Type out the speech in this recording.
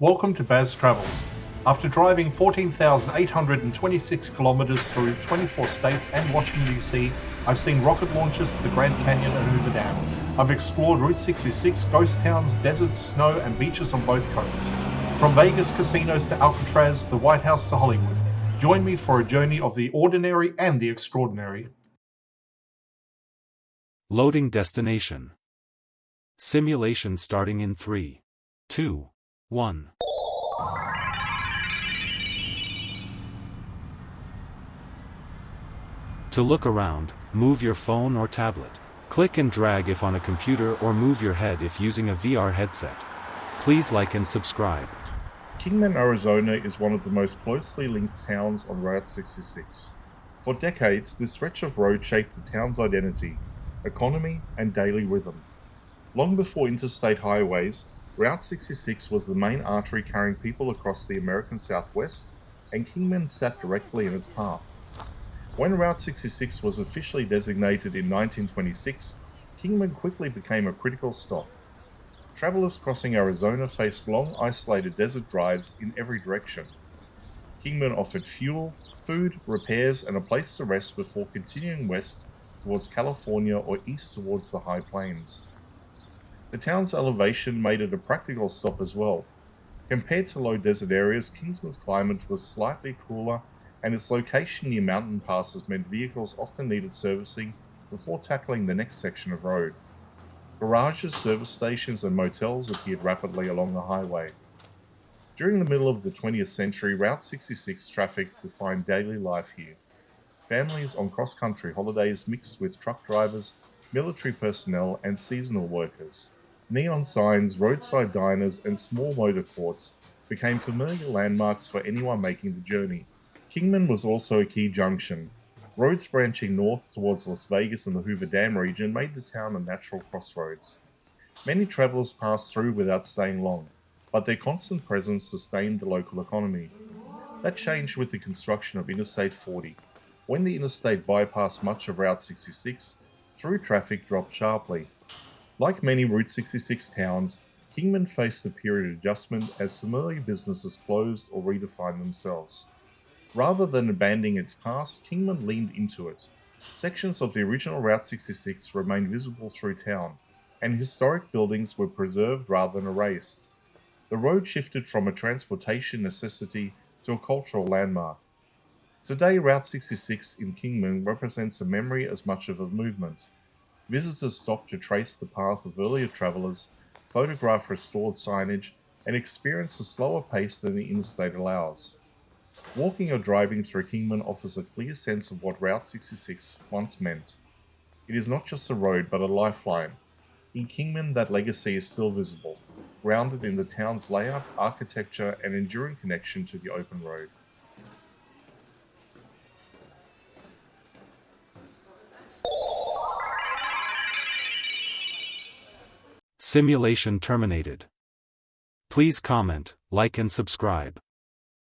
Welcome to Baz Travels. After driving 14,826 kilometers through 24 states and Washington, D.C., I've seen rocket launches to the Grand Canyon and Hoover Dam. I've explored Route 66, ghost towns, deserts, snow, and beaches on both coasts. From Vegas casinos to Alcatraz, the White House to Hollywood. Join me for a journey of the ordinary and the extraordinary. Loading destination. Simulation starting in 3, 2, 1. To look around, move your phone or tablet. Click and drag if on a computer or move your head if using a VR headset. Please like and subscribe. Kingman, Arizona is one of the most closely linked towns on Route 66. For decades, this stretch of road shaped the town's identity, economy, and daily rhythm. Long before interstate highways, Route 66 was the main artery carrying people across the American Southwest, and Kingman sat directly in its path. When Route 66 was officially designated in 1926, Kingman quickly became a critical stop. Travelers crossing Arizona faced long, isolated desert drives in every direction. Kingman offered fuel, food, repairs, and a place to rest before continuing west towards California or east towards the high plains. The town's elevation made it a practical stop as well. Compared to low desert areas, Kingman's climate was slightly cooler, and its location near mountain passes meant vehicles often needed servicing before tackling the next section of road. Garages, service stations, and motels appeared rapidly along the highway. During the middle of the 20th century, Route 66 traffic defined daily life here. Families on cross-country holidays mixed with truck drivers, military personnel, and seasonal workers. Neon signs, roadside diners, and small motor courts became familiar landmarks for anyone making the journey. Kingman was also a key junction. Roads branching north towards Las Vegas and the Hoover Dam region made the town a natural crossroads. Many travelers passed through without staying long, but their constant presence sustained the local economy. That changed with the construction of Interstate 40. When the interstate bypassed much of Route 66, through traffic dropped sharply. Like many Route 66 towns, Kingman faced a period of adjustment as familiar businesses closed or redefined themselves. Rather than abandoning its past, Kingman leaned into it. Sections of the original Route 66 remained visible through town, and historic buildings were preserved rather than erased. The road shifted from a transportation necessity to a cultural landmark. Today, Route 66 in Kingman represents a memory as much as a movement. Visitors stop to trace the path of earlier travelers, photograph restored signage, and experience a slower pace than the interstate allows. Walking or driving through Kingman offers a clear sense of what Route 66 once meant. It is not just a road, but a lifeline. In Kingman, that legacy is still visible, grounded in the town's layout, architecture, and enduring connection to the open road. Simulation terminated. Please comment, like and subscribe.